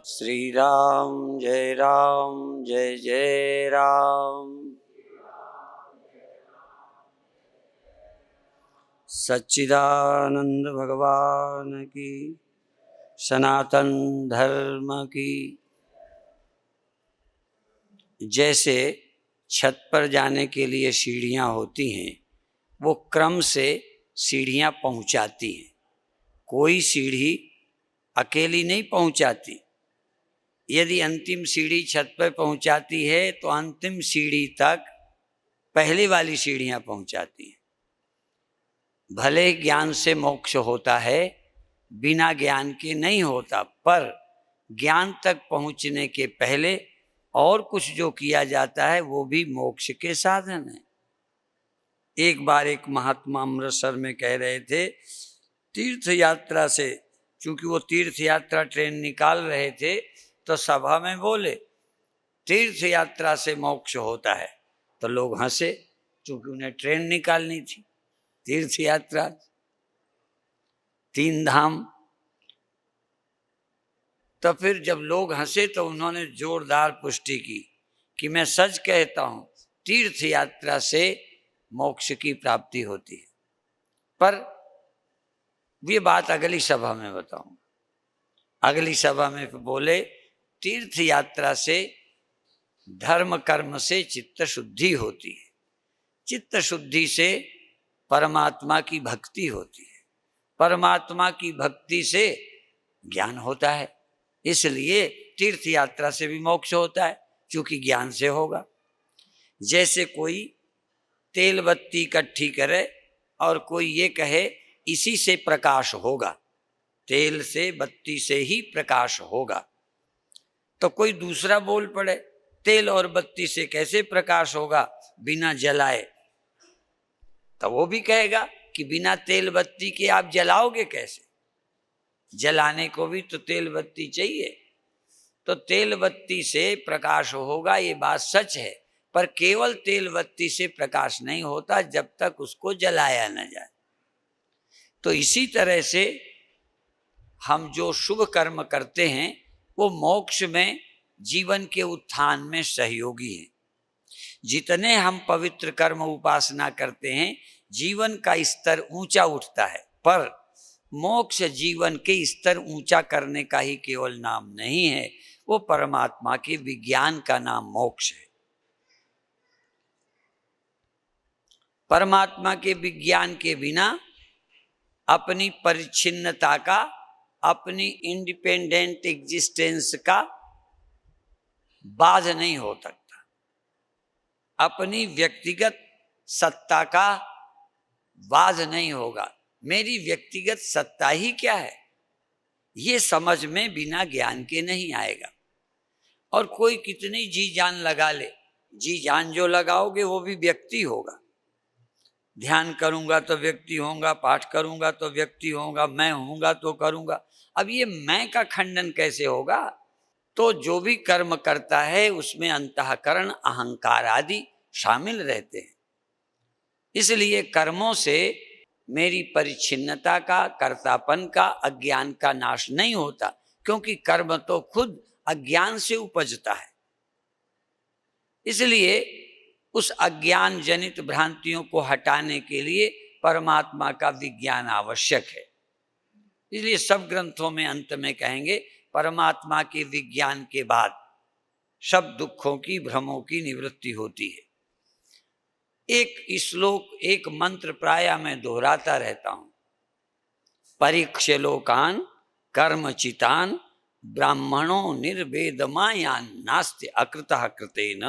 श्री राम जय जय राम। सच्चिदानंद भगवान की, सनातन धर्म की। जैसे छत पर जाने के लिए सीढ़ियाँ होती हैं, वो क्रम से सीढ़ियाँ पहुँचाती हैं। कोई सीढ़ी अकेली नहीं पहुँचाती। यदि अंतिम सीढ़ी छत पर पहुँचाती है तो अंतिम सीढ़ी तक पहली वाली सीढ़ियाँ पहुँचाती हैं। भले ज्ञान से मोक्ष होता है, बिना ज्ञान के नहीं होता, पर ज्ञान तक पहुँचने के पहले और कुछ जो किया जाता है वो भी मोक्ष के साधन है। एक बार एक महात्मा अमृतसर में कह रहे थे, तीर्थ यात्रा से, चूंकि वो तीर्थ यात्रा ट्रेन निकाल रहे थे, तो सभा में बोले तीर्थ यात्रा से मोक्ष होता है। तो लोग हंसे, चूंकि उन्हें ट्रेन निकालनी थी। तीर्थ यात्रा, 3 धाम। तो फिर जब लोग हंसे तो उन्होंने जोरदार पुष्टि की कि मैं सच कहता हूं, तीर्थ यात्रा से मोक्ष की प्राप्ति होती है। पर ये बात अगली सभा में बताऊं। अगली सभा में बोले तीर्थ यात्रा से, धर्म कर्म से चित्त शुद्धि होती है, चित्त शुद्धि से परमात्मा की भक्ति होती है, परमात्मा की भक्ति से ज्ञान होता है। इसलिए तीर्थ यात्रा से भी मोक्ष होता है, क्योंकि ज्ञान से होगा। जैसे कोई तेल बत्ती इकट्ठी करे और कोई ये कहे इसी से प्रकाश होगा, तेल से बत्ती से ही प्रकाश होगा, तो कोई दूसरा बोल पड़े तेल और बत्ती से कैसे प्रकाश होगा बिना जलाए, तो वो भी कहेगा कि बिना तेल बत्ती के आप जलाओगे कैसे, जलाने को भी तो तेल बत्ती चाहिए। तो तेल बत्ती से प्रकाश होगा, ये बात सच है, पर केवल तेल बत्ती से प्रकाश नहीं होता जब तक उसको जलाया न जाए। तो इसी तरह से हम जो शुभ कर्म करते हैं वो मोक्ष में, जीवन के उत्थान में सहयोगी हैं। जितने हम पवित्र कर्म उपासना करते हैं, जीवन का स्तर ऊंचा उठता है, पर मोक्ष जीवन के स्तर ऊंचा करने का ही केवल नाम नहीं है, वो परमात्मा के विज्ञान का नाम मोक्ष है। परमात्मा के विज्ञान के बिना अपनी परिच्छिन्नता का, अपनी इंडिपेंडेंट एग्जिस्टेंस का बाध नहीं हो सकता, अपनी व्यक्तिगत सत्ता का बाध नहीं होगा। मेरी व्यक्तिगत सत्ता ही क्या है, ये समझ में बिना ज्ञान के नहीं आएगा। और कोई कितनी जी जान लगा ले, जी जान जो लगाओगे वो भी व्यक्ति होगा। ध्यान करूंगा तो व्यक्ति होगा, पाठ करूंगा तो व्यक्ति होगा, मैं होऊंगा तो करूंगा। अब ये मैं का खंडन कैसे होगा? तो जो भी कर्म करता है उसमें अंतःकरण, अहंकार आदि शामिल रहते हैं। इसलिए कर्मों से मेरी परिच्छिन्नता का, कर्तापन का, अज्ञान का नाश नहीं होता, क्योंकि कर्म तो खुद अज्ञान से उपजता है। इसलिए उस अज्ञान जनित भ्रांतियों को हटाने के लिए परमात्मा का विज्ञान आवश्यक है। इसलिए सब ग्रंथों में अंत में कहेंगे परमात्मा के विज्ञान के बाद सब दुखों की, भ्रमों की निवृत्ति होती है। एक श्लोक, एक मंत्र प्राय मैं दोहराता रहता हूं, परीक्ष्य लोकान कर्मचितान ब्राह्मणो निर्वेदमायान नास्ति अकृतः कृतेन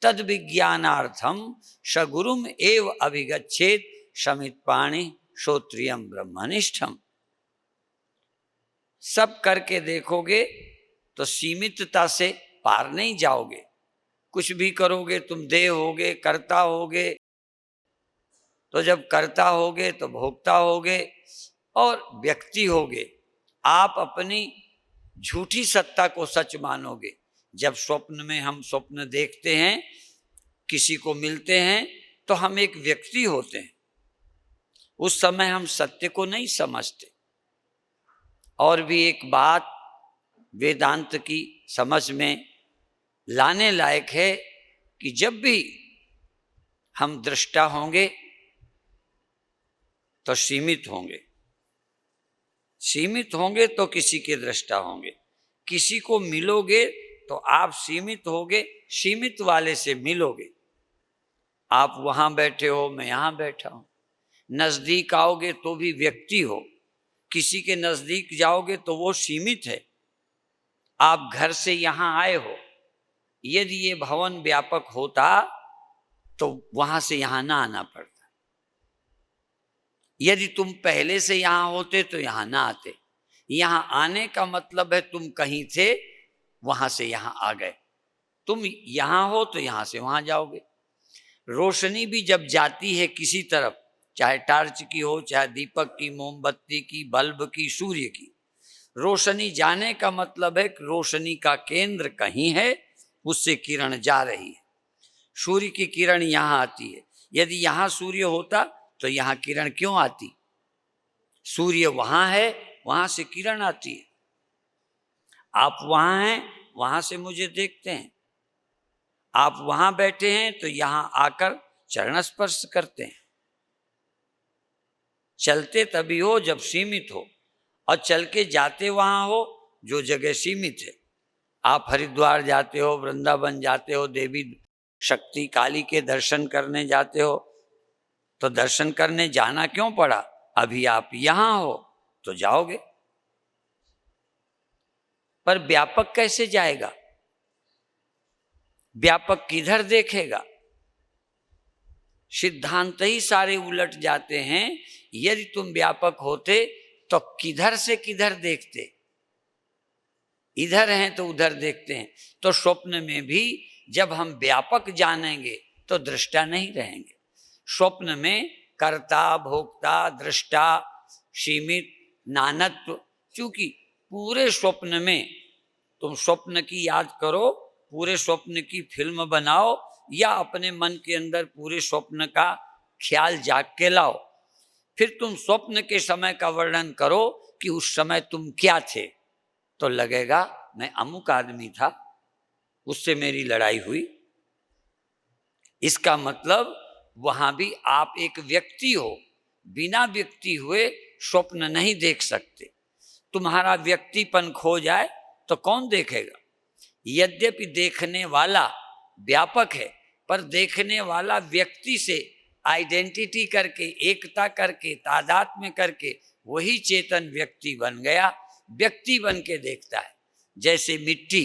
तद विज्ञानार्थम सगुरुम एव अभिगच्छेत समित्पाणि श्रोत्रियम ब्रह्मनिष्ठम। सब करके देखोगे तो सीमितता से पार नहीं जाओगे। कुछ भी करोगे तुम देह होगे, कर्ता होगे, तो जब कर्ता होगे तो भोक्ता होगे और व्यक्ति होगे। आप अपनी झूठी सत्ता को सच मानोगे। जब स्वप्न में हम स्वप्न देखते हैं, किसी को मिलते हैं, तो हम एक व्यक्ति होते हैं। उस समय हम सत्य को नहीं समझते, और भी एक बात वेदांत की समझ में लाने लायक है कि जब भी हम दृष्टा होंगे तो सीमित होंगे, सीमित होंगे तो किसी के दृष्टा होंगे। किसी को मिलोगे तो आप सीमित होगे, सीमित वाले से मिलोगे। आप वहां बैठे हो, मैं यहां बैठा हूं। नजदीक आओगे तो भी व्यक्ति हो, किसी के नजदीक जाओगे तो वो सीमित है। आप घर से यहां आए हो, यदि ये भवन व्यापक होता तो वहां से यहां ना आना पड़ता। यदि तुम पहले से यहां होते तो यहां ना आते। यहां आने का मतलब है तुम कहीं थे, वहां से यहां आ गए। तुम यहां हो तो यहां से वहां जाओगे। रोशनी भी जब जाती है किसी तरफ, चाहे टार्च की हो, चाहे दीपक की, मोमबत्ती की, बल्ब की, सूर्य की, रोशनी जाने का मतलब है कि रोशनी का केंद्र कहीं है, उससे किरण जा रही है। सूर्य की किरण यहां आती है। यदि यहां सूर्य होता तो यहां किरण क्यों आती? सूर्य वहां है, वहां से किरण आती है। आप वहां हैं, वहां से मुझे देखते हैं। आप वहां बैठे हैं तो यहां आकर चरण स्पर्श करते हैं। चलते तभी हो जब सीमित हो, और चल के जाते वहां हो जो जगह सीमित है। आप हरिद्वार जाते हो, वृंदावन जाते हो, देवी शक्ति काली के दर्शन करने जाते हो, तो दर्शन करने जाना क्यों पड़ा? अभी आप यहां हो तो जाओगे। पर व्यापक कैसे जाएगा? व्यापक किधर देखेगा? सिद्धांत ही सारे उलट जाते हैं। यदि तुम व्यापक होते तो किधर से किधर देखते? इधर हैं तो उधर देखते हैं। तो स्वप्न में भी जब हम व्यापक जानेंगे तो दृष्टा नहीं रहेंगे। स्वप्न में कर्ता, भोक्ता, दृष्टा, सीमित, नानत्व, क्योंकि पूरे स्वप्न में तुम स्वप्न की याद करो, पूरे स्वप्न की फिल्म बनाओ, या अपने मन के अंदर पूरे स्वप्न का ख्याल जाग के लाओ। फिर तुम स्वप्न के समय का वर्णन करो कि उस समय तुम क्या थे, तो लगेगा मैं अमुक आदमी था, उससे मेरी लड़ाई हुई। इसका मतलब वहां भी आप एक व्यक्ति हो, बिना व्यक्ति हुए स्वप्न नहीं देख सकते। तुम्हारा व्यक्तिपन खो जाए तो कौन देखेगा? यद्यपि देखने वाला व्यापक है, पर देखने वाला व्यक्ति से आइडेंटिटी करके, एकता करके, तादात्म्य करके वही चेतन व्यक्ति बन गया। व्यक्ति बन के देखता है। जैसे मिट्टी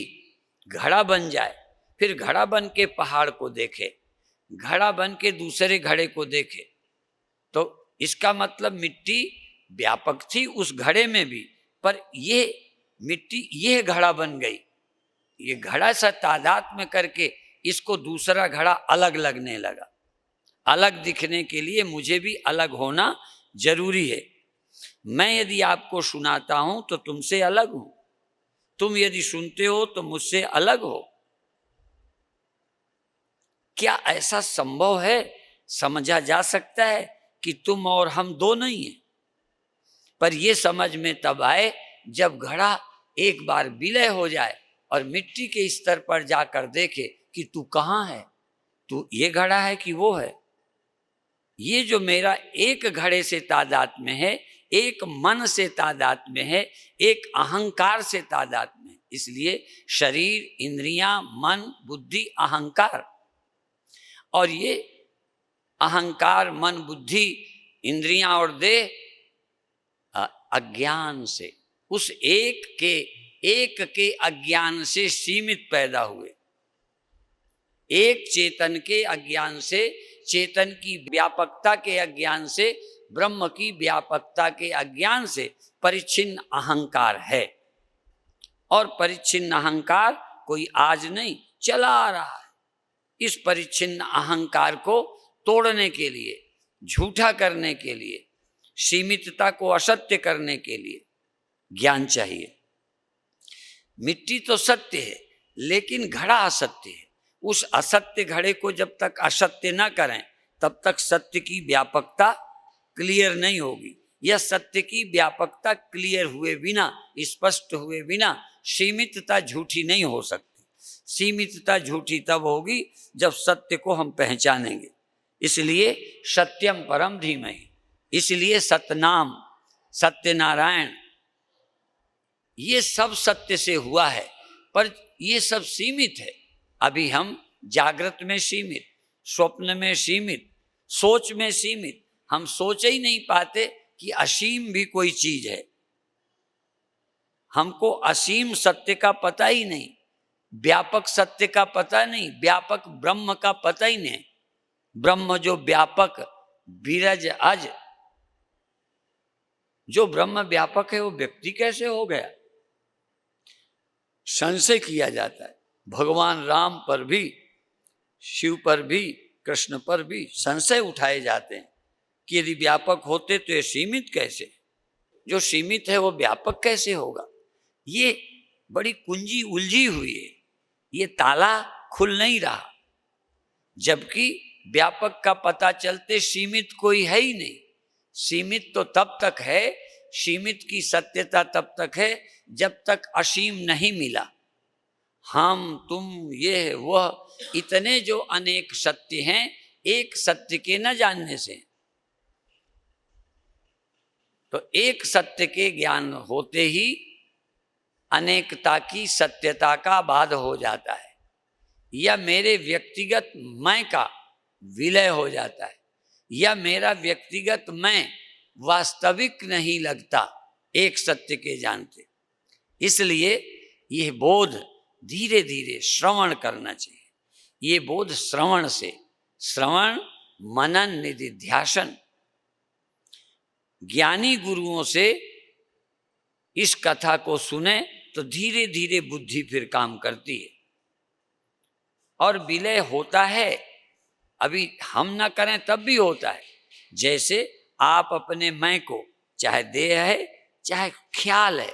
घड़ा बन जाए, फिर घड़ा बन के पहाड़ को देखे, घड़ा बन के दूसरे घड़े को देखे, तो इसका मतलब मिट्टी व्यापक थी उस घड़े में भी, पर ये मिट्टी ये घड़ा बन गई। ये घड़ा सा तादात्म्य करके इसको दूसरा घड़ा अलग लगने लगा। अलग दिखने के लिए मुझे भी अलग होना जरूरी है। मैं यदि आपको सुनाता हूं तो तुमसे अलग हूं, तुम यदि सुनते हो तो मुझसे अलग हो। क्या ऐसा संभव है? समझा जा सकता है कि तुम और हम दो नहीं हैं। पर यह समझ में तब आए जब घड़ा एक बार विलय हो जाए और मिट्टी के स्तर पर जाकर देखे कि तू कहाँ है, तू ये घड़ा है कि वो है। ये जो मेरा एक घड़े से तादात्म्य है, एक मन से तादात्म्य है, एक अहंकार से तादात्म्य है। इसलिए शरीर, इंद्रियां, मन, बुद्धि, अहंकार, और ये अहंकार, मन, बुद्धि, इंद्रियां और देह अज्ञान से, उस एक के अज्ञान से सीमित पैदा हुए। एक चेतन के अज्ञान से, चेतन की व्यापकता के अज्ञान से, ब्रह्म की व्यापकता के अज्ञान से परिच्छिन्न अहंकार है। और परिच्छिन्न अहंकार कोई आज नहीं, चला आ रहा है। इस परिच्छिन्न अहंकार को तोड़ने के लिए, झूठा करने के लिए, सीमितता को असत्य करने के लिए ज्ञान चाहिए। मिट्टी तो सत्य है, लेकिन घड़ा असत्य है। उस असत्य घड़े को जब तक असत्य न करें, तब तक सत्य की व्यापकता क्लियर नहीं होगी। यह सत्य की व्यापकता क्लियर हुए बिना, स्पष्ट हुए बिना सीमितता झूठी नहीं हो सकती। सीमितता झूठी तब होगी जब सत्य को हम पहचानेंगे। इसलिए सत्यम परम धीमहि, इसलिए सतनाम, सत्यनारायण, ये सब सत्य से हुआ है, पर ये सब सीमित है। अभी हम जागृत में सीमित, स्वप्न में सीमित, सोच में सीमित। हम सोच ही नहीं पाते कि असीम भी कोई चीज है। हमको असीम सत्य का पता ही नहीं, व्यापक सत्य का पता नहीं, व्यापक ब्रह्म का पता ही नहीं। ब्रह्म जो व्यापक विरज अज, जो ब्रह्म व्यापक है वो व्यक्ति कैसे हो गया? संशय किया जाता है। भगवान राम पर भी, शिव पर भी, कृष्ण पर भी संशय उठाए जाते हैं कि यदि व्यापक होते तो ये सीमित कैसे? जो सीमित है वो व्यापक कैसे होगा? ये बड़ी कुंजी उलझी हुई है, ये ताला खुल नहीं रहा। जबकि व्यापक का पता चलते सीमित कोई है ही नहीं। सीमित तो तब तक है, सीमित की सत्यता तब तक है जब तक असीम नहीं मिला। हम, तुम, ये, वह, इतने जो अनेक सत्य हैं, एक सत्य के न जानने से। तो एक सत्य के ज्ञान होते ही अनेकता की सत्यता का बाध हो जाता है, या मेरे व्यक्तिगत मैं का विलय हो जाता है, या मेरा व्यक्तिगत मैं वास्तविक नहीं लगता एक सत्य के जानते। इसलिए यह बोध धीरे धीरे श्रवण करना चाहिए। ये बोध श्रवण से, श्रवण, मनन, निधिध्यासन, ज्ञानी गुरुओं से इस कथा को सुने तो धीरे धीरे बुद्धि फिर काम करती है और विलय होता है। अभी हम ना करें तब भी होता है। जैसे आप अपने मैं को, चाहे देह है चाहे ख्याल है,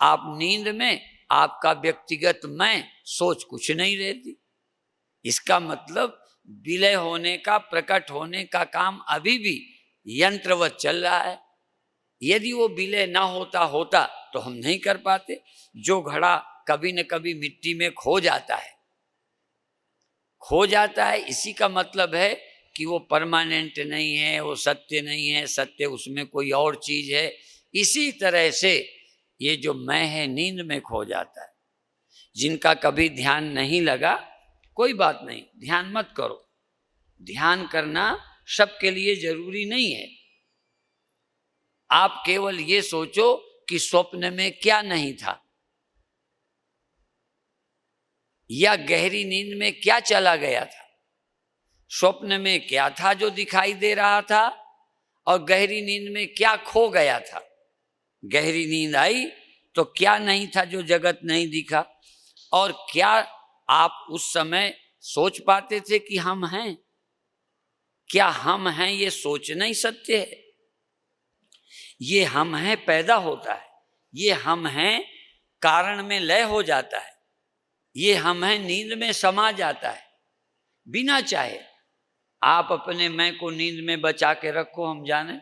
आप नींद में आपका व्यक्तिगत मैं सोच कुछ नहीं रहती। इसका मतलब विलय होने का, प्रकट होने का काम अभी भी यंत्रवत चल रहा है। यदि वो विलय ना होता तो हम नहीं कर पाते। जो घड़ा कभी न कभी मिट्टी में खो जाता है, इसी का मतलब है कि वो परमानेंट नहीं है, वो सत्य नहीं है, सत्य उसमें कोई और चीज है। इसी तरह से ये जो मैं है नींद में खो जाता है। जिनका कभी ध्यान नहीं लगा, कोई बात नहीं, ध्यान मत करो। ध्यान करना सबके लिए जरूरी नहीं है। आप केवल ये सोचो कि स्वप्न में क्या नहीं था, या गहरी नींद में क्या चला गया था। स्वप्न में क्या था जो दिखाई दे रहा था, और गहरी नींद में क्या खो गया था। गहरी नींद आई तो क्या नहीं था जो जगत नहीं दिखा, और क्या आप उस समय सोच पाते थे कि हम हैं? क्या हम हैं ये सोचना ही सत्य है? ये हम हैं पैदा होता है, ये हम हैं कारण में लय हो जाता है, ये हम हैं नींद में समा जाता है बिना चाहे। आप अपने मैं को नींद में बचा के रखो, हम जाने।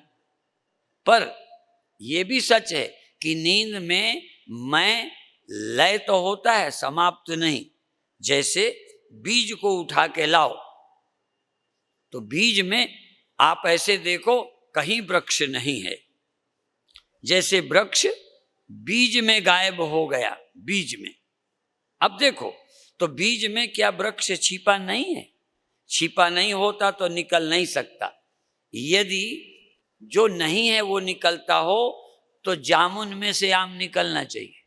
पर यह भी सच है कि नींद में मैं लय तो होता है, समाप्त नहीं। जैसे बीज को उठा के लाओ तो बीज में आप ऐसे देखो कहीं वृक्ष नहीं है। जैसे वृक्ष बीज में गायब हो गया, बीज में। अब देखो तो बीज में क्या वृक्ष छिपा नहीं है? छिपा नहीं होता तो निकल नहीं सकता। यदि जो नहीं है वो निकलता हो तो जामुन में से आम निकलना चाहिए।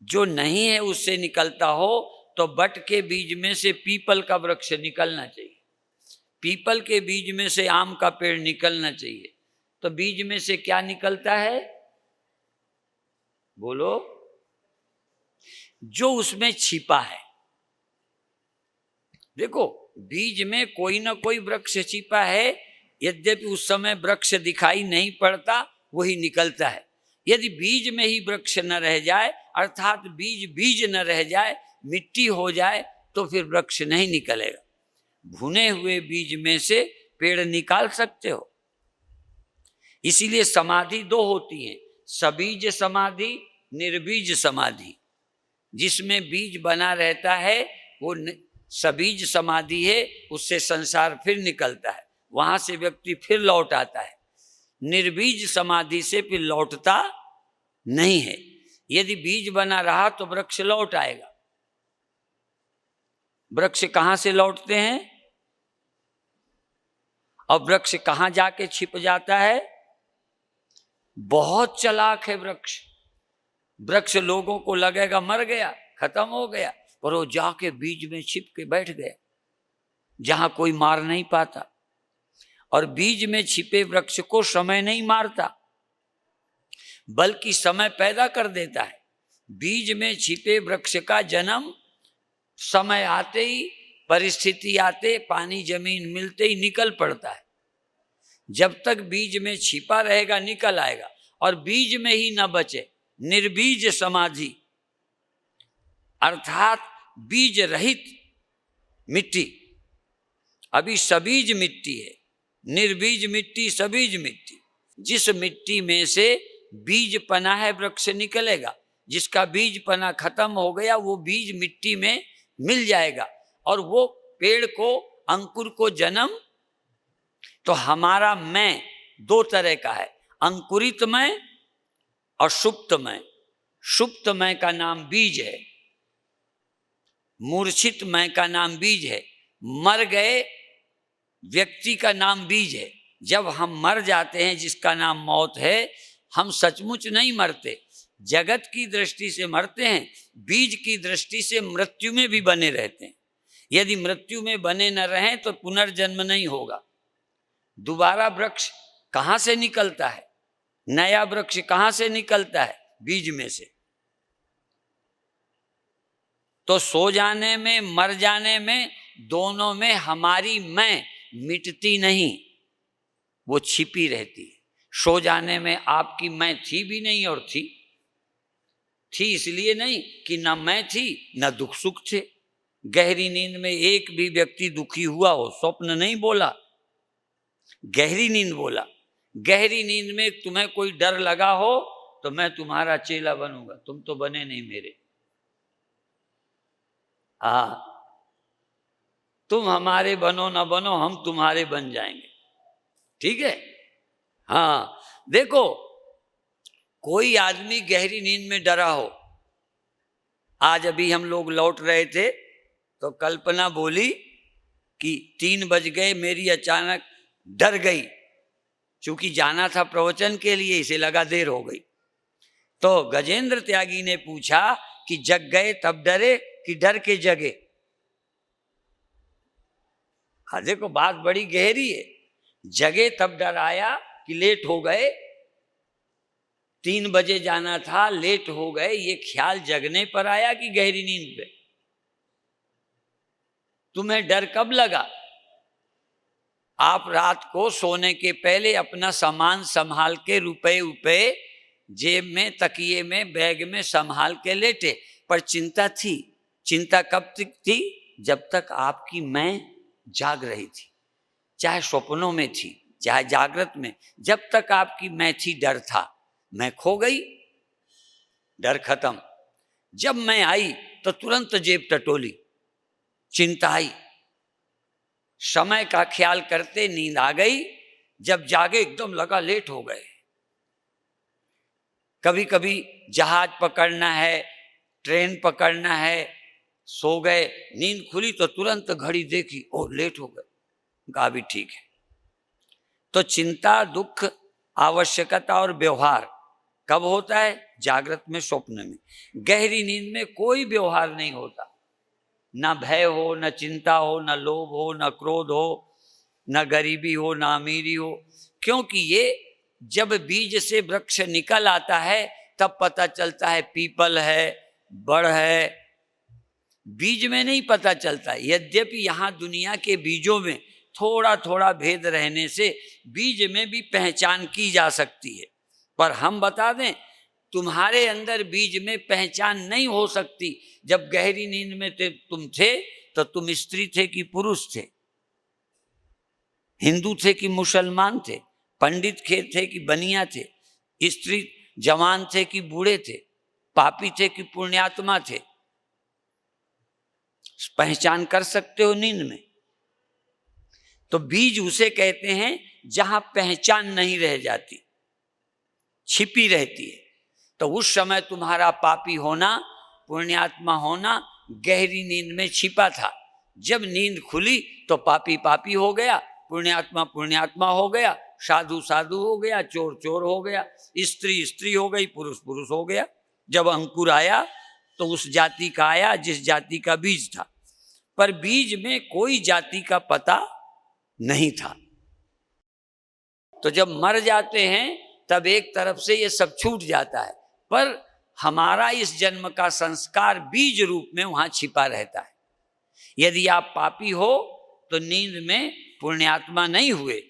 जो नहीं है उससे निकलता हो तो बट के बीज में से पीपल का वृक्ष निकलना चाहिए। पीपल के बीज में से आम का पेड़ निकलना चाहिए। तो बीज में से क्या निकलता है? बोलो। जो उसमें छिपा है। देखो बीज में कोई ना कोई वृक्ष छिपा है, यद्यपि उस समय वृक्ष दिखाई नहीं पड़ता, वही निकलता है। यदि बीज में ही वृक्ष न रह जाए, अर्थात बीज बीज न रह जाए, मिट्टी हो जाए, तो फिर वृक्ष नहीं निकलेगा। भुने हुए बीज में से पेड़ निकाल सकते हो। इसीलिए समाधि दो होती है, सबीज समाधि, निर्बीज समाधि। जिसमें बीज बना रहता है वो सबीज समाधि है, उससे संसार फिर निकलता है, वहां से व्यक्ति फिर लौट आता है। निर्बीज समाधि से फिर लौटता नहीं है। यदि बीज बना रहा तो वृक्ष लौट आएगा। वृक्ष कहां से लौटते हैं और वृक्ष कहां जाके छिप जाता है? बहुत चालाक है वृक्ष। वृक्ष लोगों को लगेगा मर गया, खत्म हो गया, पर वो जाके बीज में छिप के बैठ गया जहां कोई मार नहीं पाता। और बीज में छिपे वृक्ष को समय नहीं मारता, बल्कि समय पैदा कर देता है। बीज में छिपे वृक्ष का जन्म समय आते ही, परिस्थिति आते, पानी जमीन मिलते ही निकल पड़ता है। जब तक बीज में छिपा रहेगा निकल आएगा। और बीज में ही न बचे, निर्बीज समाधि अर्थात बीज रहित मिट्टी। अभी सबीज मिट्टी है, निर्बीज मिट्टी, सबीज मिट्टी। जिस मिट्टी में से बीज पना है वृक्ष निकलेगा। जिसका बीज पना खत्म हो गया वो बीज मिट्टी में मिल जाएगा और वो पेड़ को, अंकुर को जन्म। तो हमारा मैं दो तरह का है, अंकुरित मैं और सुप्त मैं। सुप्त मैं का नाम बीज है, मूर्छित मैं का नाम बीज है, मर गए व्यक्ति का नाम बीज है। जब हम मर जाते हैं जिसका नाम मौत है, हम सचमुच नहीं मरते, जगत की दृष्टि से मरते हैं, बीज की दृष्टि से मृत्यु में भी बने रहते हैं। यदि मृत्यु में बने न रहें तो पुनर्जन्म नहीं होगा। दोबारा वृक्ष कहाँ से निकलता है? नया वृक्ष कहाँ से निकलता है? बीज में से। तो सो जाने में, मर जाने में, दोनों में हमारी मैं मिटती नहीं, वो छिपी रहती है। सो जाने में आपकी मैं थी भी नहीं और थी इसलिए नहीं कि ना मैं थी ना दुख सुख थे। गहरी नींद में एक भी व्यक्ति दुखी हुआ हो, स्वप्न नहीं बोला, गहरी नींद बोला। गहरी नींद में तुम्हें कोई डर लगा हो तो मैं तुम्हारा चेला बनूंगा, तुम तो बने नहीं मेरे। हाँ, तुम हमारे बनो ना बनो, हम तुम्हारे बन जाएंगे, ठीक है। हाँ, देखो कोई आदमी गहरी नींद में डरा हो। आज अभी हम लोग लौट रहे थे तो कल्पना बोली कि 3 बज गए, मेरी अचानक डर गई, क्योंकि जाना था प्रवचन के लिए, इसे लगा देर हो गई। तो गजेंद्र त्यागी ने पूछा कि जग गए तब डरे कि डर के जगे? हाँ, देखो बात बड़ी गहरी है। जगे तब डर आया कि लेट हो गए, 3 बजे जाना था, लेट हो गए, ये ख्याल जगने पर आया कि गहरी नींद पे? तुम्हें डर कब लगा? आप रात को सोने के पहले अपना सामान संभाल के, रुपए जेब में, तकिए में, बैग में संभाल के लेटे, पर चिंता थी। चिंता कब तक थी? जब तक आपकी मैं जाग रही थी, चाहे स्वप्नों में थी चाहे जागृत में। जब तक आपकी मैं थी डर था। मैं खो गई, डर खत्म। जब मैं आई तो तुरंत जेब टटोली, चिंता आई, समय का ख्याल करते नींद आ गई। जब जागे एकदम लगा लेट हो गए। कभी कभी जहाज पकड़ना है, ट्रेन पकड़ना है, सो गए, नींद खुली तो तुरंत घड़ी देखी, ओ लेट हो गए, कहा भी ठीक है। तो चिंता, दुख, आवश्यकता और व्यवहार कब होता है? जागृत में, स्वप्न में। गहरी नींद में कोई व्यवहार नहीं होता, ना भय हो, ना चिंता हो, ना लोभ हो, ना क्रोध हो, ना गरीबी हो, ना अमीरी हो। क्योंकि ये जब बीज से वृक्ष निकल आता है तब पता चलता है पीपल है, बड़ है। बीज में नहीं पता चलता। यद्यपि यहाँ दुनिया के बीजों में थोड़ा थोड़ा भेद रहने से बीज में भी पहचान की जा सकती है, पर हम बता दें तुम्हारे अंदर बीज में पहचान नहीं हो सकती। जब गहरी नींद में तुम थे तो तुम स्त्री थे कि पुरुष थे? हिंदू थे कि मुसलमान थे, पंडित थे कि बनिया थे, स्त्री जवान थे कि बूढ़े थे, पापी थे कि पुण्यात्मा थे, पहचान कर सकते हो नींद में। तो बीज उसे कहते हैं जहां पहचान नहीं रह जाती, छिपी रहती है। तो उस समय तुम्हारा पापी होना, पुण्यात्मा होना गहरी नींद में छिपा था। जब नींद खुली तो पापी पापी हो गया, पुण्यात्मा पुण्यात्मा हो गया, साधु साधु हो गया, चोर चोर हो गया, स्त्री स्त्री हो गई, पुरुष पुरुष हो गया। जब अंकुर आया तो उस जाति का आया जिस जाति का बीज था, पर बीज में कोई जाति का पता नहीं था। तो जब मर जाते हैं तब एक तरफ से ये सब छूट जाता है, पर हमारा इस जन्म का संस्कार बीज रूप में वहां छिपा रहता है। यदि आप पापी हो तो नींद में पुण्यात्मा नहीं हुए,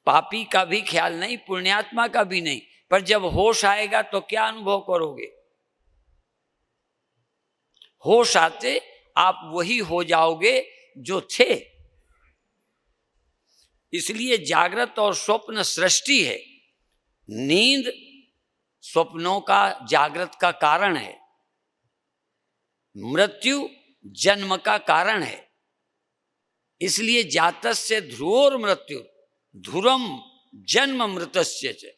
पापी का भी ख्याल नहीं, पुण्यात्मा का भी नहीं, पर जब होश आएगा तो क्या अनुभव करोगे? होश आते आप वही हो जाओगे जो थे। इसलिए जागृत और स्वप्न सृष्टि है। नींद स्वप्नों का, जागृत का कारण है, मृत्यु जन्म का कारण है। इसलिए जातस्य ध्रुवोर मृत्यु ध्रुवम जन्म मृतस्य च।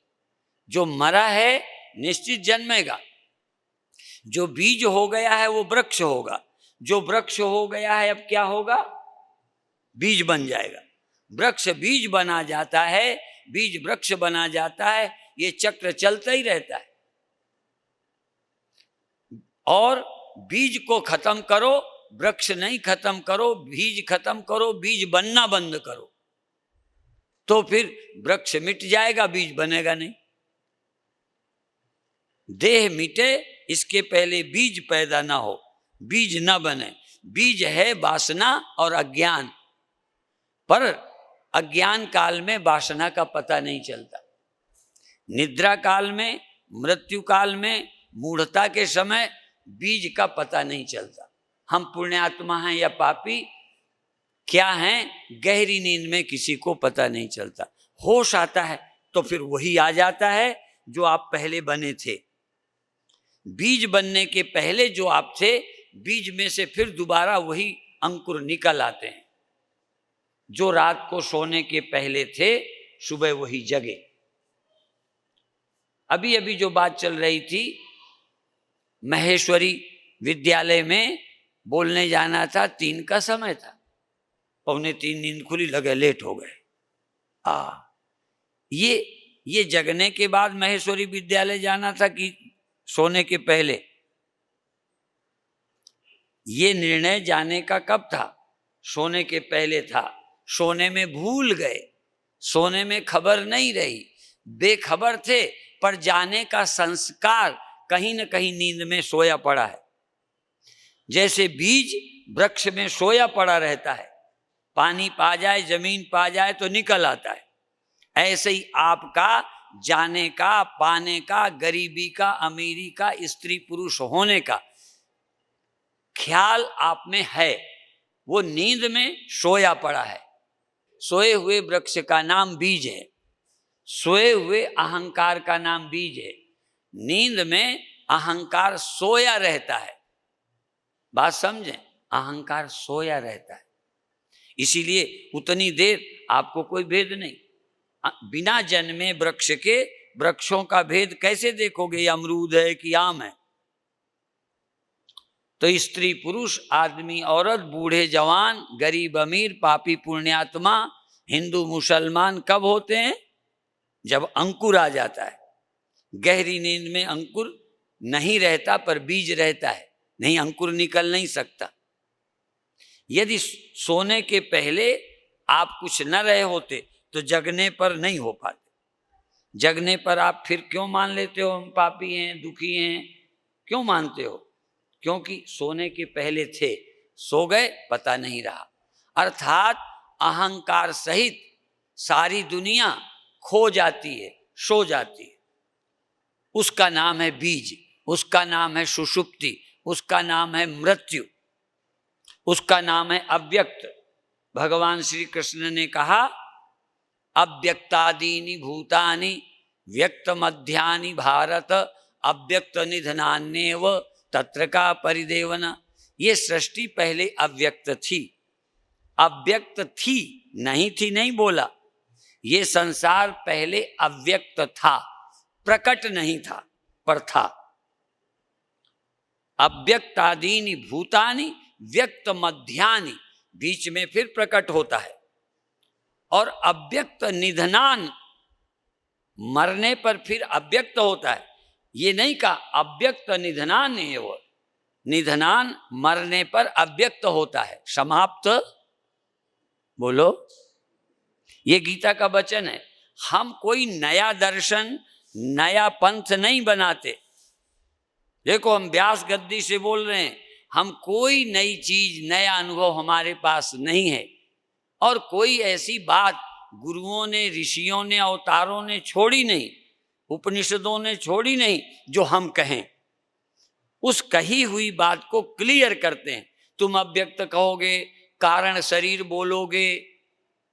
जो मरा है निश्चित जन्मेगा। जो बीज हो गया है वो वृक्ष होगा, जो वृक्ष हो गया है अब क्या होगा? बीज बन जाएगा। वृक्ष बीज बना जाता है, बीज वृक्ष बना जाता है, ये चक्र चलता ही रहता है। और बीज को खत्म करो, वृक्ष नहीं खत्म करो, बीज खत्म करो, बीज बनना बंद करो, तो फिर वृक्ष मिट जाएगा, बीज बनेगा नहीं। देह मिटे इसके पहले बीज पैदा ना हो, बीज ना बने। बीज है वासना और अज्ञान, पर अज्ञान काल में वासना का पता नहीं चलता। निद्रा काल में, मृत्यु काल में, मूढ़ता के समय बीज का पता नहीं चलता। हम पुण्यात्मा हैं या पापी, क्या हैं, गहरी नींद में किसी को पता नहीं चलता। होश आता है तो फिर वही आ जाता है जो आप पहले बने थे। बीज बनने के पहले जो आप थे, बीज में से फिर दोबारा वही अंकुर निकल आते हैं। जो रात को सोने के पहले थे, सुबह वही जगे। अभी अभी जो बात चल रही थी, महेश्वरी विद्यालय में बोलने जाना था, 3 का समय था, 2:45 नींद खुली, लगे लेट हो गए। ये जगने के बाद महेश्वरी विद्यालय जाना था कि सोने के पहले? ये निर्णय जाने का कब था? सोने के पहले था। सोने में भूल गए, सोने में खबर नहीं रही, बेखबर थे, पर जाने का संस्कार कहीं न कहीं नींद में सोया पड़ा है। जैसे बीज वृक्ष में सोया पड़ा रहता है, पानी पा जाए, जमीन पा जाए तो निकल आता है, ऐसे ही आपका जाने का, पाने का, गरीबी का, अमीरी का, स्त्री पुरुष होने का ख्याल आप में है, वो नींद में सोया पड़ा है। सोए हुए वृक्ष का नाम बीज है, सोए हुए अहंकार का नाम बीज है। नींद में अहंकार सोया रहता है, बात समझें, अहंकार सोया रहता है। इसीलिए उतनी देर आपको कोई भेद नहीं। बिना जन्मे वृक्ष के वृक्षों का भेद कैसे देखोगे, ये अमरूद है कि आम है? तो स्त्री पुरुष, आदमी औरत, बूढ़े जवान, गरीब अमीर, पापी पुण्यात्मा, हिंदू मुसलमान कब होते हैं? जब अंकुर आ जाता है। गहरी नींद में अंकुर नहीं रहता, पर बीज रहता है, नहीं अंकुर निकल नहीं सकता। यदि सोने के पहले आप कुछ न रहे होते तो जगने पर नहीं हो पाते। जगने पर आप फिर क्यों मान लेते हो हम पापी हैं, दुखी हैं? क्यों मानते हो? क्योंकि सोने के पहले थे, सो गए, पता नहीं रहा। अर्थात अहंकार सहित सारी दुनिया खो जाती है, सो जाती है। उसका नाम है बीज, उसका नाम है सुषुप्ति, उसका नाम है मृत्यु, उसका नाम है अव्यक्त। भगवान श्री कृष्ण ने कहा अव्यक्तादीनि भूतानि व्यक्त मध्यानि भारत अव्यक्त निधनान्येव तत्र का परिदेवना। ये सृष्टि पहले अव्यक्त थी, अव्यक्त थी, नहीं थी नहीं बोला, ये संसार पहले अव्यक्त था, प्रकट नहीं था पर था। अव्यक्तादीनि भूतानि व्यक्त मध्यानि, बीच में फिर प्रकट होता है, और अव्यक्त निधनान, मरने पर फिर अव्यक्त होता है। ये नहीं कहा अव्यक्त निधनान है, वो निधनान मरने पर अव्यक्त होता है, समाप्त। बोलो, ये गीता का वचन है। हम कोई नया दर्शन, नया पंथ नहीं बनाते। देखो, हम व्यास गद्दी से बोल रहे हैं, हम कोई नई चीज, नया अनुभव हमारे पास नहीं है, और कोई ऐसी बात गुरुओं ने, ऋषियों ने, अवतारों ने छोड़ी नहीं, उपनिषदों ने छोड़ी नहीं जो हम कहें। उस कही हुई बात को क्लियर करते हैं। तुम अव्यक्त कहोगे, कारण शरीर बोलोगे,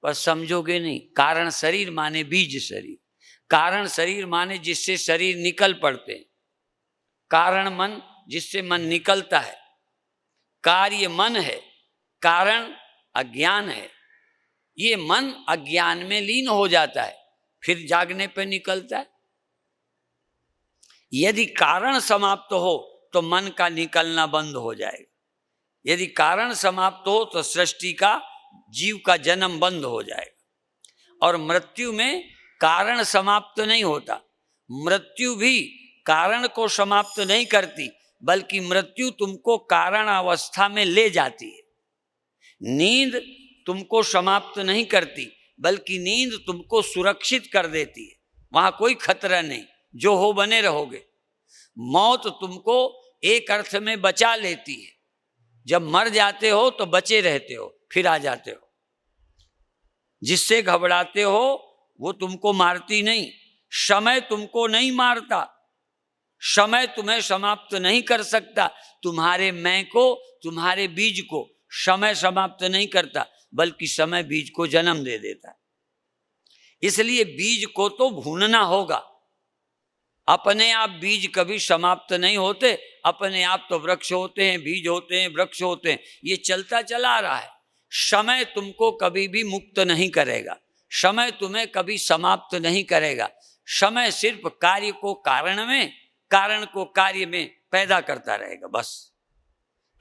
पर समझोगे नहीं। कारण शरीर माने बीज शरीर, कारण शरीर माने जिससे शरीर निकल पड़ते हैं, कारण मन जिससे मन निकलता है, कार्य मन है, कारण अज्ञान है। ये मन अज्ञान में लीन हो जाता है, फिर जागने पे निकलता है। यदि कारण समाप्त हो तो मन का निकलना बंद हो जाएगा। यदि कारण समाप्त हो तो सृष्टि का, जीव का जन्म बंद हो जाएगा। और मृत्यु में कारण समाप्त नहीं होता, मृत्यु भी कारण को समाप्त नहीं करती, बल्कि मृत्यु तुमको कारण अवस्था में ले जाती है। नींद तुमको समाप्त नहीं करती, बल्कि नींद तुमको सुरक्षित कर देती है। वहां कोई खतरा नहीं, जो हो बने रहोगे। मौत तुमको एक अर्थ में बचा लेती है। जब मर जाते हो तो बचे रहते हो, फिर आ जाते हो। जिससे घबराते हो वो तुमको मारती नहीं, समय तुमको नहीं मारता, समय तुम्हें समाप्त नहीं कर सकता। तुम्हारे मैं को, तुम्हारे बीज को समय समाप्त नहीं करता, बल्कि समय बीज को जन्म दे देता है। इसलिए बीज को तो भूनना होगा। अपने आप बीज कभी समाप्त नहीं होते, अपने आप तो वृक्ष होते हैं, बीज होते हैं, वृक्ष होते हैं। ये चलता चला रहा है। समय तुमको कभी भी मुक्त नहीं करेगा, समय तुम्हें कभी समाप्त नहीं करेगा। समय सिर्फ कार्य को कारण में, कारण को कार्य में पैदा करता रहेगा। बस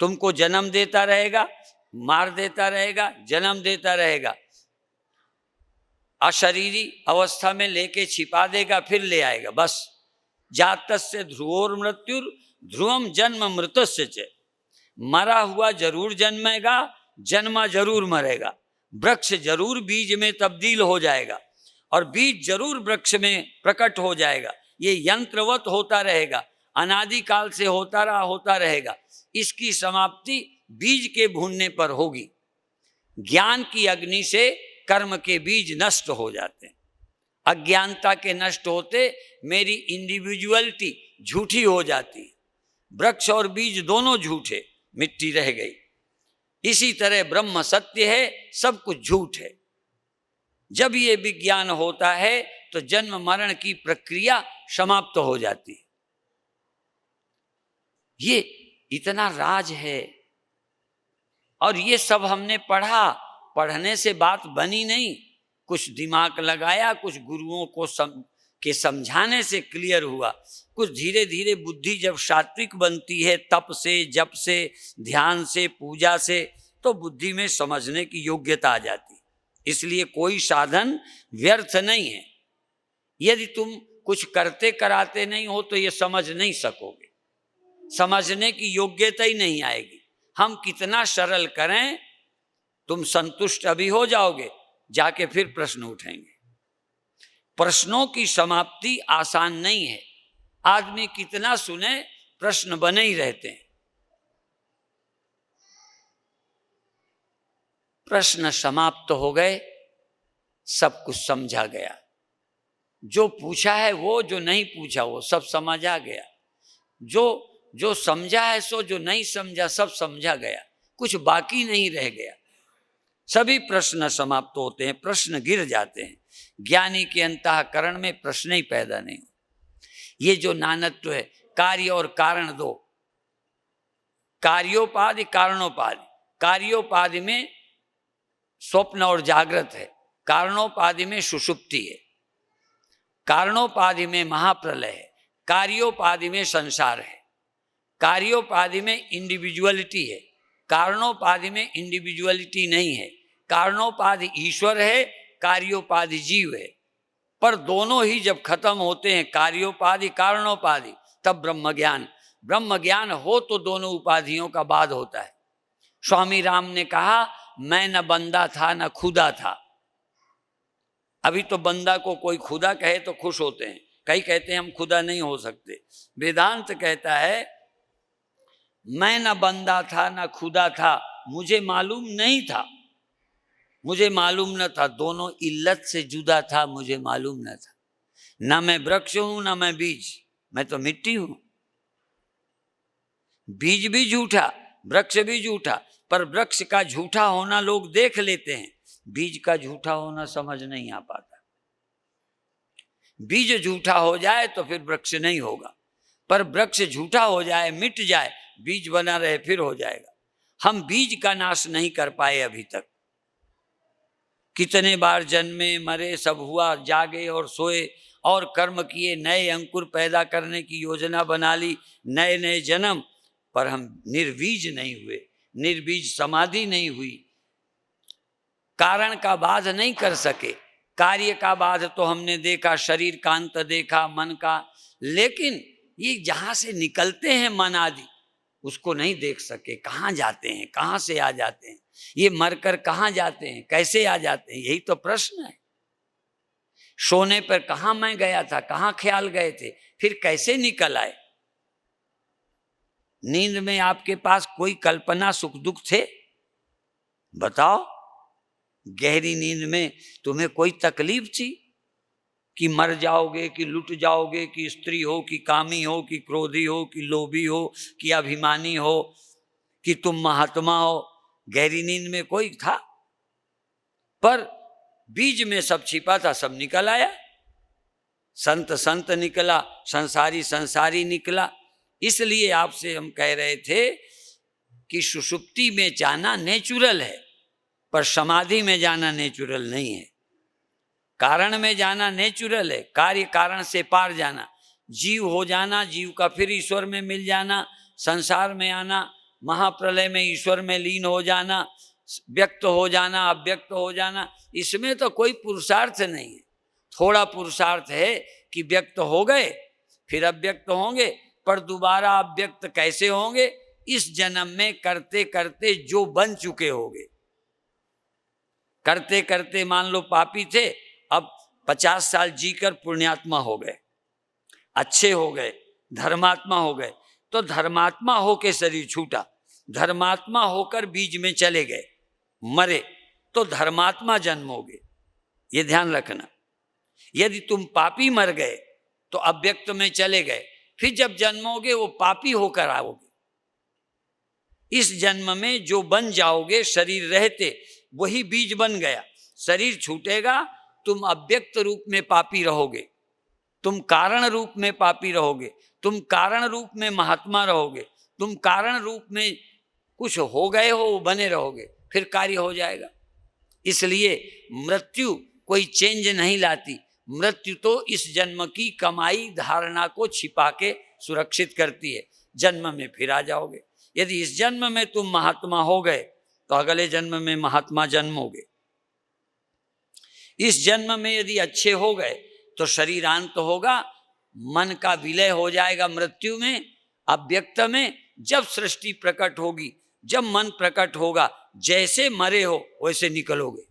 तुमको जन्म देता रहेगा, मार देता रहेगा, जन्म देता रहेगा, अशरीरी अवस्था में लेके छिपा देगा, फिर ले आएगा। बस जातस्य ध्रुवोर मृत्युर ध्रुवम जन्म मृतस्य च। मरा हुआ जरूर जन्मेगा, जन्मा जरूर मरेगा। वृक्ष जरूर बीज में तब्दील हो जाएगा, और बीज जरूर वृक्ष में प्रकट हो जाएगा। ये यंत्रवत होता रहेगा, अनादिकाल से होता रहेगा। इसकी समाप्ति बीज के भूनने पर होगी। ज्ञान की अग्नि से कर्म के बीज नष्ट हो जाते हैं। अज्ञानता के नष्ट होते मेरी इंडिविजुअलिटी झूठी हो जाती है। वृक्ष और बीज दोनों झूठे, मिट्टी रह गई। इसी तरह ब्रह्म सत्य है, सब कुछ झूठ है। जब ये विज्ञान होता है तो जन्म मरण की प्रक्रिया समाप्त हो जाती है। ये इतना राज है, और ये सब हमने पढ़ा। पढ़ने से बात बनी नहीं, कुछ दिमाग लगाया, कुछ गुरुओं को के समझाने से क्लियर हुआ। कुछ धीरे धीरे बुद्धि जब सात्विक बनती है, तप से, जप से, ध्यान से, पूजा से, तो बुद्धि में समझने की योग्यता आ जाती है। इसलिए कोई साधन व्यर्थ नहीं है। यदि तुम कुछ करते कराते नहीं हो तो ये समझ नहीं सकोगे, समझने की योग्यता ही नहीं आएगी। हम कितना सरल करें, तुम संतुष्ट अभी हो जाओगे, जाके फिर प्रश्न उठेंगे। प्रश्नों की समाप्ति आसान नहीं है। आदमी कितना सुने, प्रश्न बने ही रहते हैं। प्रश्न समाप्त हो गए, सब कुछ समझा गया। जो पूछा है वो, जो नहीं पूछा वो, सब समझा गया। जो समझा है सो, जो नहीं समझा सब समझा गया, कुछ बाकी नहीं रह गया। सभी प्रश्न समाप्त होते हैं, प्रश्न गिर जाते हैं। ज्ञानी के अंतःकरण में प्रश्न ही पैदा नहीं। ये जो नानत्व है, कार्य और कारण दो, कार्योपाधि कारणोपाधि। कार्योपाधि में स्वप्न और जागृत है, कारणोपाधि में सुषुप्ति है, कारणोपाधि में महाप्रलय है, कार्योपाधि में संसार है। कार्योपाधि में इंडिविजुअलिटी है, कारणोपाधि में इंडिविजुअलिटी नहीं है। कारणोपाधि ईश्वर है, कार्योपाधि जीव है। पर दोनों ही जब खत्म होते हैं, कार्योपाधि कारणोपाधि, तब ब्रह्म ज्ञान। ब्रह्म ज्ञान हो तो दोनों उपाधियों का बाद होता है। स्वामी राम ने कहा, मैं न बंदा था न खुदा था। अभी तो बंदा को कोई खुदा कहे तो खुश होते हैं, कई कहते हैं हम खुदा नहीं हो सकते। वेदांत कहता है, मैं न बंदा था न खुदा था, मुझे मालूम नहीं था, मुझे मालूम न था। दोनों इल्लत से जुदा था, मुझे मालूम न था। न मैं वृक्ष हूं न मैं बीज, मैं तो मिट्टी हूं। बीज भी झूठा, वृक्ष भी झूठा, पर वृक्ष का झूठा होना लोग देख लेते हैं, बीज का झूठा होना समझ नहीं आ पाता। बीज झूठा हो जाए तो फिर वृक्ष नहीं होगा, पर वृक्ष झूठा हो जाए, मिट जाए, बीज बना रहे, फिर हो जाएगा। हम बीज का नाश नहीं कर पाए अभी तक। कितने बार जन्मे मरे, सब हुआ, जागे और सोए और कर्म किए, नए अंकुर पैदा करने की योजना बना ली, नए नए जन्म, पर हम निर्बीज नहीं हुए, निर्बीज समाधि नहीं हुई। कारण का बाध नहीं कर सके, कार्य का बाध तो हमने देखा, शरीर का अंत देखा, मन का, लेकिन ये जहां से निकलते हैं मन आदि, उसको नहीं देख सके। कहाँ जाते हैं, कहाँ से आ जाते हैं, ये मरकर कहाँ जाते हैं, कैसे आ जाते हैं, यही तो प्रश्न है। सोने पर कहाँ मैं गया था, कहाँ ख्याल गए थे, फिर कैसे निकल आए। नींद में आपके पास कोई कल्पना सुख दुख थे, बताओ। गहरी नींद में तुम्हें कोई तकलीफ थी कि मर जाओगे, कि लुट जाओगे, कि स्त्री हो, कि कामी हो, कि क्रोधी हो, कि लोभी हो, कि अभिमानी हो, कि तुम महात्मा हो। गहरी नींद में कोई था? पर बीज में सब छिपा था, सब निकल आया। संत संत निकला, संसारी संसारी निकला। इसलिए आपसे हम कह रहे थे कि सुषुप्ति में जाना नेचुरल है, पर समाधि में जाना नेचुरल नहीं है। कारण में जाना नेचुरल है, कार्य कारण से पार जाना, जीव हो जाना, जीव का फिर ईश्वर में मिल जाना, संसार में आना, महाप्रलय में ईश्वर में लीन हो जाना, व्यक्त हो जाना, अव्यक्त हो जाना, इसमें तो कोई पुरुषार्थ नहीं है। थोड़ा पुरुषार्थ है कि व्यक्त हो गए फिर अव्यक्त होंगे, पर दोबारा अव्यक्त कैसे होंगे? इस जन्म में करते करते जो बन चुके होंगे, करते करते मान लो पापी थे, अब 50 साल जीकर पुण्यात्मा हो गए, अच्छे हो गए, धर्मात्मा हो गए, तो धर्मात्मा होकर शरीर छूटा, धर्मात्मा होकर बीज में चले गए, मरे तो धर्मात्मा जन्मोगे, ये ध्यान रखना। यदि तुम पापी मर गए तो अव्यक्त में चले गए, फिर जब जन्मोगे वो पापी होकर आओगे। इस जन्म में जो बन जाओगे शरीर रहते, वही बीज बन गया। शरीर छूटेगा, तुम अव्यक्त रूप में पापी रहोगे, तुम कारण रूप में पापी रहोगे, तुम कारण रूप में महात्मा रहोगे, तुम कारण रूप में कुछ हो गए हो, वो बने रहोगे, फिर कार्य हो जाएगा। इसलिए मृत्यु कोई चेंज नहीं लाती। मृत्यु तो इस जन्म की कमाई धारणा को छिपा के सुरक्षित करती है। जन्म में फिर आ जाओगे। यदि इस जन्म में तुम महात्मा हो गए तो अगले जन्म में महात्मा जन्मोगे। इस जन्म में यदि अच्छे हो गए तो शरीरांत होगा, मन का विलय हो जाएगा मृत्यु में, अव्यक्त में। जब सृष्टि प्रकट होगी, जब मन प्रकट होगा, जैसे मरे हो वैसे निकलोगे।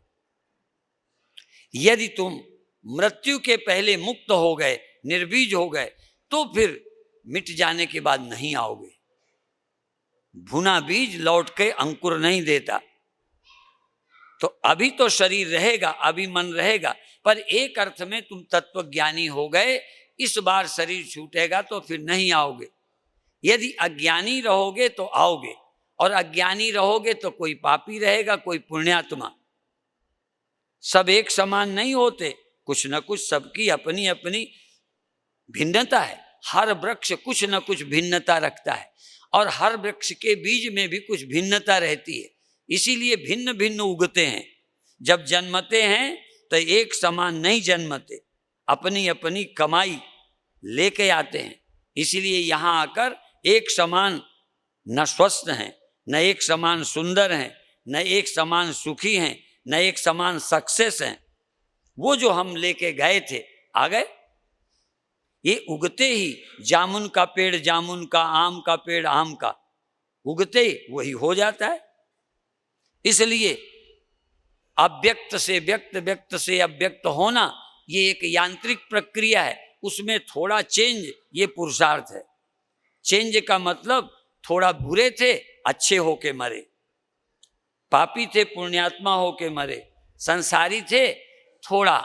यदि तुम मृत्यु के पहले मुक्त हो गए, निर्बीज हो गए, तो फिर मिट जाने के बाद नहीं आओगे। भुना बीज लौट के अंकुर नहीं देता। तो अभी तो शरीर रहेगा, अभी मन रहेगा, पर एक अर्थ में तुम तत्वज्ञानी हो गए। इस बार शरीर छूटेगा तो फिर नहीं आओगे। यदि अज्ञानी रहोगे तो आओगे, और अज्ञानी रहोगे तो कोई पापी रहेगा, कोई पुण्यात्मा। सब एक समान नहीं होते, कुछ न कुछ सबकी अपनी अपनी भिन्नता है। हर वृक्ष कुछ न कुछ भिन्नता रखता है और हर वृक्ष के बीज में भी कुछ भिन्नता रहती है, इसीलिए भिन्न भिन्न उगते हैं। जब जन्मते हैं तो एक समान नहीं जन्मते, अपनी अपनी कमाई लेके आते हैं। इसीलिए यहाँ आकर एक समान न स्वस्थ हैं, न एक समान सुंदर हैं, न एक समान सुखी हैं, न एक समान सक्सेस हैं। वो जो हम लेके गए थे आ गए। ये उगते ही जामुन का पेड़ जामुन का, आम का पेड़ आम का, उगते ही वही हो जाता है। इसलिए अव्यक्त से व्यक्त, व्यक्त से अव्यक्त होना ये एक यांत्रिक प्रक्रिया है, उसमें थोड़ा चेंज ये पुरुषार्थ है। चेंज का मतलब थोड़ा बुरे थे अच्छे होके मरे, पापी थे पुण्यात्मा होके मरे, संसारी थे थोड़ा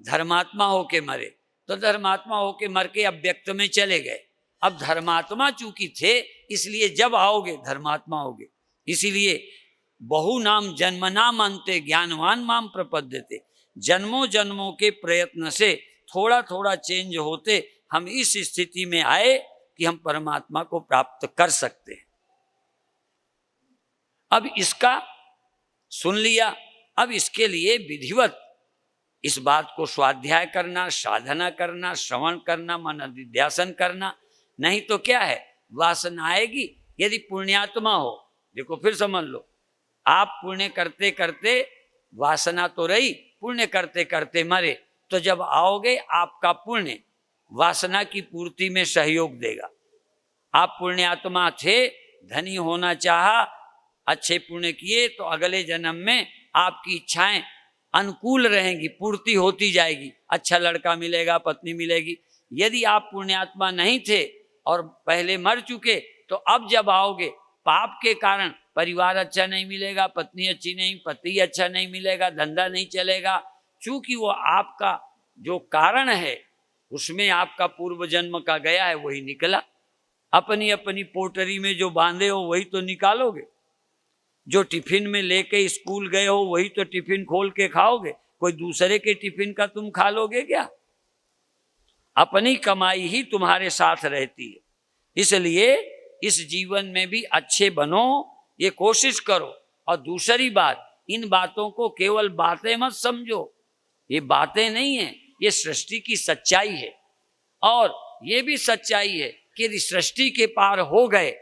धर्मात्मा होके मरे, तो धर्मात्मा होके मर के अव्यक्त में चले गए। अब धर्मात्मा चूंकि थे इसलिए जब आओगे धर्मात्मा होगे। इसीलिए बहु नाम जन्म नाम अंते ज्ञानवान माम प्रपद्यते, जन्मों जन्मों के प्रयत्न से थोड़ा थोड़ा चेंज होते हम इस स्थिति में आए कि हम परमात्मा को प्राप्त कर सकते हैं। अब इसका सुन लिया, अब इसके लिए विधिवत इस बात को स्वाध्याय करना, साधना करना, श्रवण करना, मन निध्यासन करना। नहीं तो क्या है, वासना आएगी। यदि पुण्यात्मा हो, देखो फिर समझ लो, आप पुण्य करते करते वासना तो रही, पुण्य करते करते मरे, तो जब आओगे आपका पुण्य वासना की पूर्ति में सहयोग देगा। आप पुण्यात्मा थे, धनी होना चाहा, अच्छे पुण्य किए, तो अगले जन्म में आपकी इच्छाएं अनुकूल रहेंगी, पूर्ति होती जाएगी, अच्छा लड़का मिलेगा, पत्नी मिलेगी। यदि आप पुण्यात्मा नहीं थे और पहले मर चुके, तो अब जब आओगे पाप के कारण परिवार अच्छा नहीं मिलेगा, पत्नी अच्छी नहीं, पति अच्छा नहीं मिलेगा, धंधा नहीं चलेगा, चूंकि वो आपका जो कारण है उसमें आपका पूर्व जन्म का गया है वही निकला। अपनी अपनी पोटरी में जो बांधे हो वही तो निकालोगे, जो टिफिन में लेके स्कूल गए हो वही तो टिफिन खोल के खाओगे, कोई दूसरे के टिफिन का तुम खा लोगे क्या? अपनी कमाई ही तुम्हारे साथ रहती है। इसलिए इस जीवन में भी अच्छे बनो, ये कोशिश करो। और दूसरी बात, इन बातों को केवल बातें मत समझो, ये बातें नहीं है, ये सृष्टि की सच्चाई है। और ये भी सच्चाई है कि यदि सृष्टि के पार हो गए,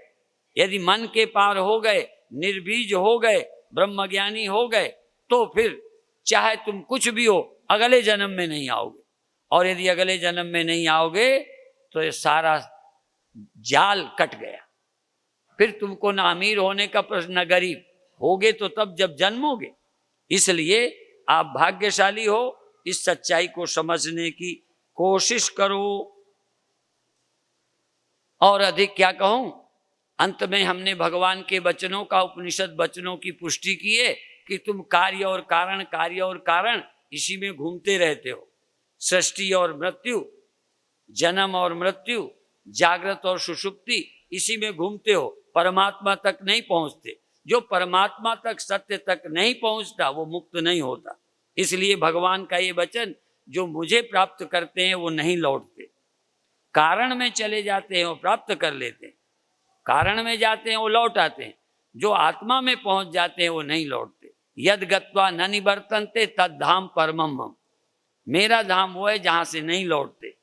यदि मन के पार हो गए, निर्बीज हो गए, ब्रह्मज्ञानी हो गए, तो फिर चाहे तुम कुछ भी हो अगले जन्म में नहीं आओगे। और यदि अगले जन्म में नहीं आओगे तो ये सारा जाल कट गया, फिर तुमको ना अमीर होने का प्रश्न, न गरीब होगे तो तब जब जन्मोगे। इसलिए आप भाग्यशाली हो, इस सच्चाई को समझने की कोशिश करो। और अधिक क्या कहूं, अंत में हमने भगवान के वचनों का, उपनिषद वचनों की पुष्टि की है कि तुम कार्य और कारण, कार्य और कारण इसी में घूमते रहते हो। सृष्टि और मृत्यु, जन्म और मृत्यु, जागृत और सुषुप्ति, इसी में घूमते हो, परमात्मा तक नहीं पहुंचते। जो परमात्मा तक, सत्य तक नहीं पहुंचता वो मुक्त नहीं होता। इसलिए भगवान का ये वचन, जो मुझे प्राप्त करते हैं वो नहीं लौटते, कारण में चले जाते हैं वो प्राप्त कर लेते हैं, कारण में जाते हैं वो लौट आते हैं, जो आत्मा में पहुंच जाते हैं वो नहीं लौटते। यद गत्वा न निवर्तन्ते तद धाम परमम हम, मेरा धाम वो है जहां से नहीं लौटते।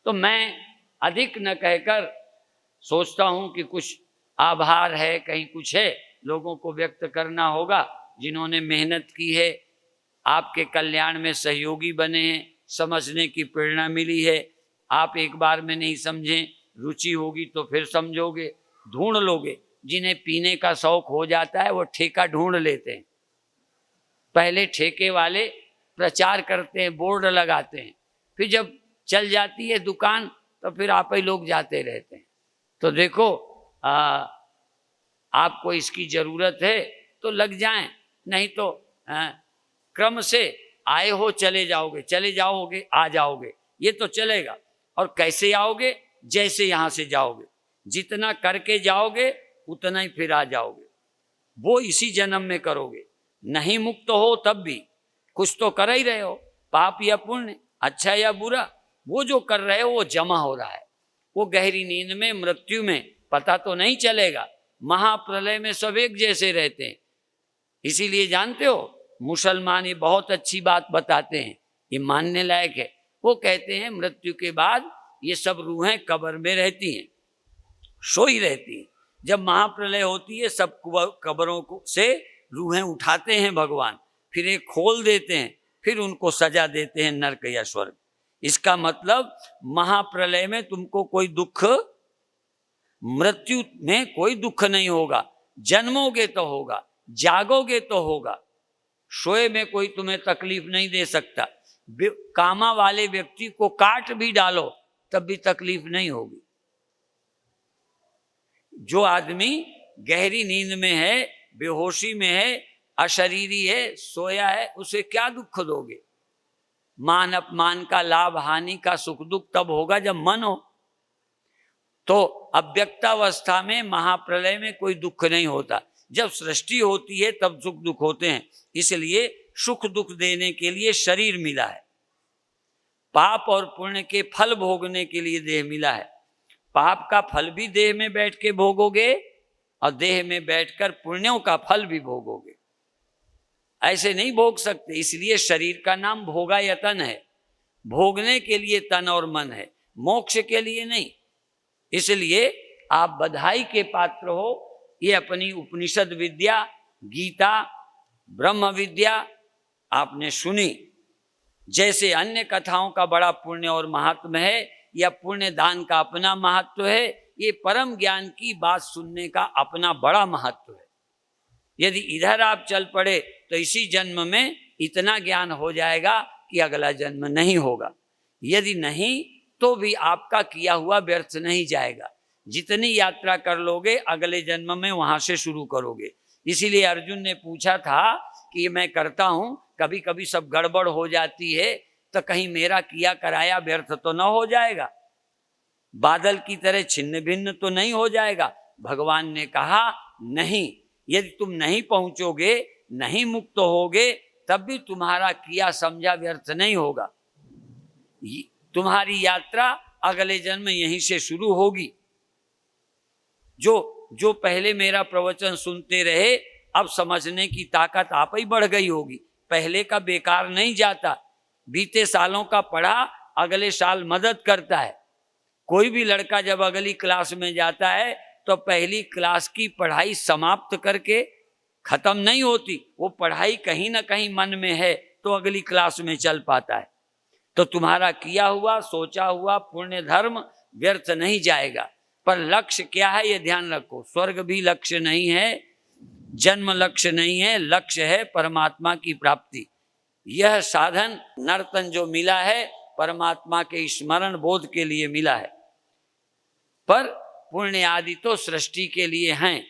तो मैं अधिक न कहकर सोचता हूं कि कुछ आभार है, कहीं कुछ है, लोगों को व्यक्त करना होगा जिन्होंने मेहनत की है, आपके कल्याण में सहयोगी बने हैं, समझने की प्रेरणा मिली है। आप एक बार में नहीं समझें, रुचि होगी तो फिर समझोगे, ढूंढ लोगे। जिन्हें पीने का शौक हो जाता है वो ठेका ढूंढ लेते हैं। पहले ठेके वाले प्रचार करते हैं, बोर्ड लगाते हैं, फिर जब चल जाती है दुकान तो फिर आप ही लोग जाते रहते हैं। तो देखो आपको इसकी जरूरत है तो लग जाएं, नहीं तो क्रम से आए हो चले जाओगे, चले जाओगे आ जाओगे, ये तो चलेगा। और कैसे आओगे? जैसे यहाँ से जाओगे, जितना करके जाओगे उतना ही फिर आ जाओगे। वो इसी जन्म में करोगे, नहीं मुक्त हो तब भी, कुछ तो कर ही रहे हो, पाप या पुण्य, अच्छा या बुरा, वो जो कर रहे हो वो जमा हो रहा है। वो गहरी नींद में, मृत्यु में पता तो नहीं चलेगा। महाप्रलय में सब एक जैसे रहते हैं। इसीलिए जानते हो, मुसलमान ये बहुत अच्छी बात बताते हैं, ये मानने लायक है। वो कहते हैं मृत्यु के बाद ये सब रूहें कब्र में रहती हैं, सोई रहती हैं। जब महाप्रलय होती है, सब कब्रों को से रूहें उठाते हैं भगवान, फिर एक खोल देते हैं, फिर उनको सजा देते हैं नरक या स्वर्ग। इसका मतलब महाप्रलय में तुमको कोई दुख, मृत्यु में कोई दुख नहीं होगा। जन्मोगे तो होगा, जागोगे तो होगा, सोए में कोई तुम्हें तकलीफ नहीं दे सकता। कामा वाले व्यक्ति को काट भी डालो तब भी तकलीफ नहीं होगी। जो आदमी गहरी नींद में है, बेहोशी में है, अशरीरी है, सोया है, उसे क्या दुख दोगे? मान अपमान का, लाभ हानि का, सुख दुख तब होगा जब मन हो। तो अव्यक्तावस्था में, महाप्रलय में कोई दुख नहीं होता। जब सृष्टि होती है तब सुख दुख होते हैं। इसलिए सुख दुख देने के लिए शरीर मिला है, पाप और पुण्य के फल भोगने के लिए देह मिला है। पाप का फल भी देह में बैठ के भोगोगे और देह में बैठकर पुण्यों का फल भी भोगोगे। ऐसे नहीं भोग सकते। इसलिए शरीर का नाम भोगायतन है। भोगने के लिए तन और मन है, मोक्ष के लिए नहीं। इसलिए आप बधाई के पात्र हो। ये अपनी उपनिषद विद्या, गीता, ब्रह्म विद्या आपने सुनी। जैसे अन्य कथाओं का बड़ा पुण्य और महात्म है, या पुण्य दान का अपना महत्व है, ये परम ज्ञान की बात सुनने का अपना बड़ा महत्व है। यदि इधर आप चल पड़े तो इसी जन्म में इतना ज्ञान हो जाएगा कि अगला जन्म नहीं होगा। यदि नहीं तो भी आपका किया हुआ व्यर्थ नहीं जाएगा। जितनी यात्रा कर लोगे अगले जन्म में वहां से शुरू करोगे। इसीलिए अर्जुन ने पूछा था कि मैं करता हूं, कभी कभी सब गड़बड़ हो जाती है, तो कहीं मेरा किया कराया व्यर्थ तो न हो जाएगा, बादल की तरह छिन्न भिन्न तो नहीं हो जाएगा। भगवान ने कहा नहीं, यदि तुम नहीं पहुंचोगे, नहीं मुक्त होगे, तब भी तुम्हारा किया समझा व्यर्थ नहीं होगा। तुम्हारी यात्रा अगले जन्म यहीं से शुरू होगी। जो पहले मेरा प्रवचन सुनते रहे, अब समझने की ताकत आप ही बढ़ गई होगी। पहले का बेकार नहीं जाता। बीते सालों का पढ़ा अगले साल मदद करता है। कोई भी लड़का जब अगली क्लास में जाता है तो पहली क्लास की पढ़ाई समाप्त करके खत्म नहीं होती। वो पढ़ाई कहीं ना कहीं मन में है तो अगली क्लास में चल पाता है। तो तुम्हारा किया हुआ, सोचा हुआ पुण्य धर्म व्यर्थ नहीं जाएगा। पर लक्ष्य क्या है ये ध्यान रखो। स्वर्ग भी लक्ष्य नहीं है, जन्म लक्ष्य नहीं है, लक्ष्य है परमात्मा की प्राप्ति। यह साधन नर्तन जो मिला है परमात्मा के स्मरण बोध के लिए मिला है। पर पुण्य आदि तो सृष्टि के लिए हैं।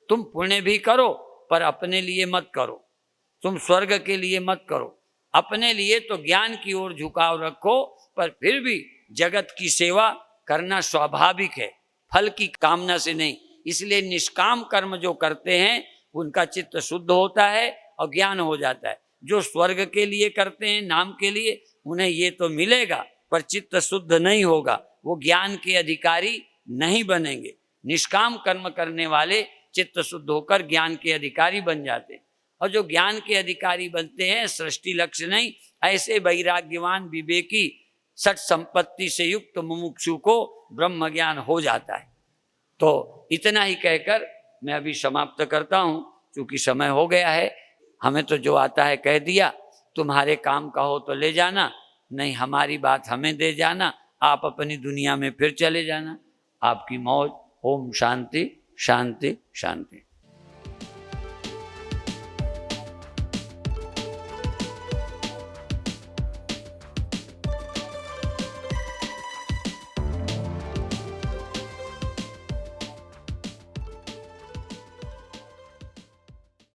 तुम पुण्य भी करो पर अपने लिए मत करो, तुम स्वर्ग के लिए मत करो। अपने लिए तो ज्ञान की ओर झुकाव रखो, पर फिर भी जगत की सेवा करना स्वाभाविक है, फल की कामना से नहीं। इसलिए निष्काम कर्म जो करते हैं उनका चित्त शुद्ध होता है और ज्ञान हो जाता है। जो स्वर्ग के लिए करते हैं, नाम के लिए, उन्हें ये तो मिलेगा पर चित्त शुद्ध नहीं होगा, वो ज्ञान के अधिकारी नहीं बनेंगे। निष्काम कर्म करने वाले चित्त शुद्ध होकर ज्ञान के अधिकारी बन जाते हैं। और जो ज्ञान के अधिकारी बनते हैं, सृष्टि लक्ष्य नहीं, ऐसे वैराग्यवान विवेकी सठ संपत्ति से युक्त मुमुक्षु को ब्रह्म ज्ञान हो जाता है। तो इतना ही कहकर मैं अभी समाप्त करता हूँ, क्योंकि समय हो गया है। हमें तो जो आता है कह दिया। तुम्हारे काम का हो तो ले जाना, नहीं हमारी बात हमें दे जाना। आप अपनी दुनिया में फिर चले जाना। आपकी मौज। ओम शांति शांति शांति।